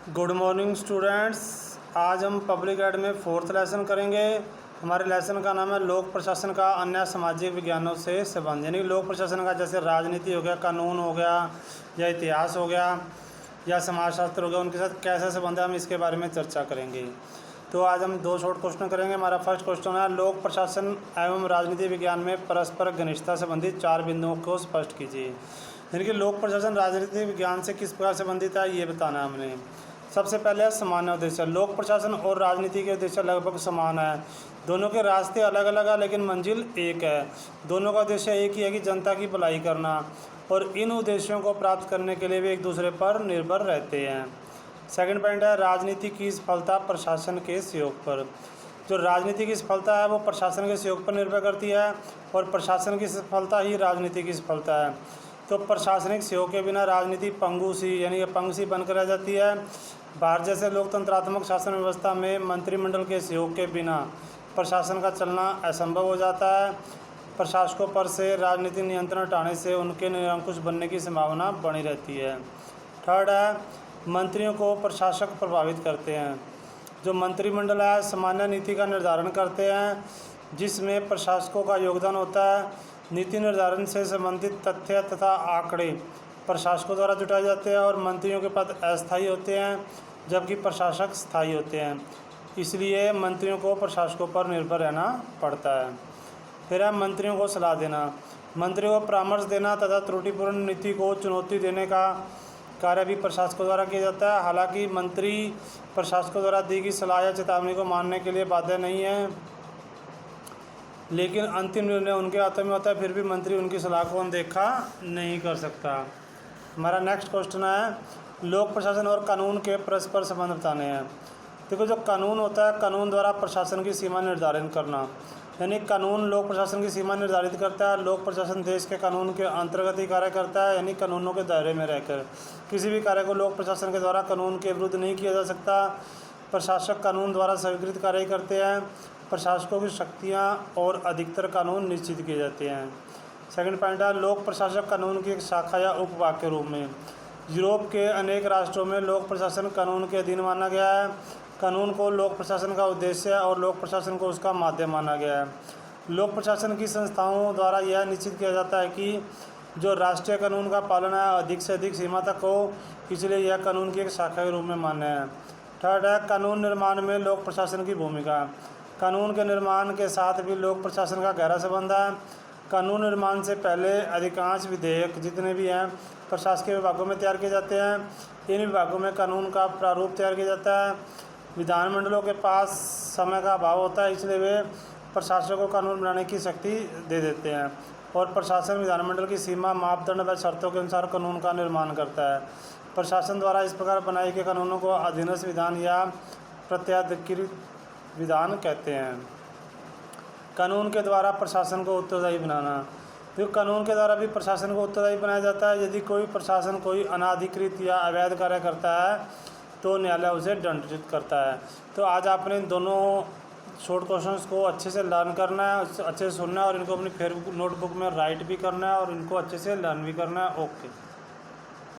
Good morning students. आज हम public add में 4th लेसन करेंगे। हमारे लेसन का नाम है लोक प्रशासन का अन्य सामाजिक विज्ञानों से संबंध। यानी लोक प्रशासन का जैसे राजनीति हो गया, कानून हो गया, या इतिहास हो गया, या समाजशास्त्र हो गया, उनके साथ कैसा संबंध है, हम इसके बारे में चर्चा करेंगे। तो आज हम 2 शॉर्ट क्वेश्चन करेंगे। हमारा फर्स्ट क्वेश्चन है, लोक प्रशासन एवं राजनीति विज्ञान में परस्पर घनिष्ठता संबंधित 4 बिंदुओं को स्पष्ट कीजिए। यानी कि लोक प्रशासन राजनीति विज्ञान से किस प्रकार संबंधित है, ये बताना है हमने। सबसे पहले है सामान्य उद्देश्य। लोक प्रशासन और राजनीति के उद्देश्य लगभग समान है। दोनों के रास्ते अलग अलग है, लेकिन मंजिल एक है। दोनों का उद्देश्य एक ही है कि जनता की भलाई करना, और इन उद्देश्यों को प्राप्त करने के लिए वे एक दूसरे पर निर्भर रहते हैं। सेकंड पॉइंट है, राजनीति की सफलता प्रशासन के सहयोग पर। जो राजनीति की सफलता है वो प्रशासन के सहयोग पर निर्भर करती है, और प्रशासन की सफलता ही राजनीति की सफलता है। तो प्रशासनिक सहयोग के बिना राजनीति पंगु सी यानी पंग सी बनकर रह जाती है। भारत जैसे लोकतंत्रात्मक शासन व्यवस्था में मंत्रिमंडल के सहयोग के बिना प्रशासन का चलना असंभव हो जाता है। प्रशासकों पर से राजनीतिक नियंत्रण हटाने से उनके निरंकुश बनने की संभावना बनी रहती है। थर्ड है, मंत्रियों को प्रशासक प्रभावित करते हैं। जो मंत्रिमंडल है सामान्य नीति का निर्धारण करते हैं, जिसमें प्रशासकों का योगदान होता है। नीति निर्धारण से संबंधित तथ्य तथा आंकड़े प्रशासकों द्वारा जुटाए जाते हैं, और मंत्रियों के पद अस्थायी होते हैं जबकि प्रशासक स्थायी होते हैं। इसलिए मंत्रियों को प्रशासकों पर निर्भर रहना पड़ता है। फिर है मंत्रियों को सलाह देना। मंत्रियों को परामर्श देना तथा त्रुटिपूर्ण नीति को चुनौती देने का कार्य भी प्रशासकों द्वारा किया जाता है। हालांकि मंत्री प्रशासकों द्वारा दी गई सलाह या चेतावनी को मानने के लिए बाध्य नहीं है, लेकिन अंतिम निर्णय उनके हाथों में होता है। फिर भी मंत्री उनकी सलाह को अनदेखा नहीं कर सकता। हमारा नेक्स्ट क्वेश्चन है, लोक प्रशासन और कानून के परस्पर संबंध बताने हैं। देखो, जो कानून होता है, कानून द्वारा प्रशासन की सीमा निर्धारित करना। यानी कानून लोक प्रशासन की सीमा निर्धारित करता है। लोक प्रशासन देश के कानून के अंतर्गत ही कार्य करता है, यानी कानूनों के दायरे में रहकर। किसी भी कार्य को लोक प्रशासन के द्वारा कानून के विरुद्ध नहीं किया जा सकता। प्रशासक कानून द्वारा स्वीकृत कार्य करते हैं। प्रशासकों की शक्तियाँ और अधिकतर कानून निश्चित किए जाते हैं। सेकंड पॉइंट है, लोक प्रशासक कानून की एक शाखा या उपभाग के रूप में। यूरोप के अनेक राष्ट्रों में लोक प्रशासन कानून के अधीन माना गया है। कानून को लोक प्रशासन का उद्देश्य और लोक प्रशासन को उसका माध्यम माना गया है। लोक प्रशासन की संस्थाओं द्वारा यह निश्चित किया जाता है कि जो राष्ट्रीय कानून का पालन है अधिक से अधिक सीमा तक हो, इसलिए यह कानून की एक शाखा के रूप में मान्य है। थर्ड है, कानून निर्माण में लोक प्रशासन की भूमिका। कानून के निर्माण के साथ भी लोक प्रशासन का गहरा संबंध है। कानून निर्माण से पहले अधिकांश विधेयक जितने भी हैं प्रशासकीय विभागों में तैयार किए जाते हैं। इन विभागों में कानून का प्रारूप तैयार किया जाता है। विधानमंडलों के पास समय का अभाव होता है, इसलिए वे प्रशासकों को कानून बनाने की शक्ति दे देते हैं, और प्रशासन विधानमंडल की सीमा, मापदंड व शर्तों के अनुसार कानून का निर्माण करता है। प्रशासन द्वारा इस प्रकार बनाए गए कानूनों को अधीनस्थ विधान या प्रत्याधिकृत विधान कहते हैं। कानून के द्वारा प्रशासन को उत्तरदायी बनाना। तो कानून के द्वारा भी प्रशासन को उत्तरदायी बनाया जाता है। यदि कोई प्रशासन कोई अनाधिकृत या अवैध कार्य करता है तो न्यायालय उसे दंडित करता है। तो आज आपने दोनों शॉर्ट क्वेश्चंस को अच्छे से लर्न करना है, अच्छे से सुनना है, और इनको अपनी फेसबुक नोटबुक में राइट भी करना है, और इनको अच्छे से लर्न भी करना है। ओके।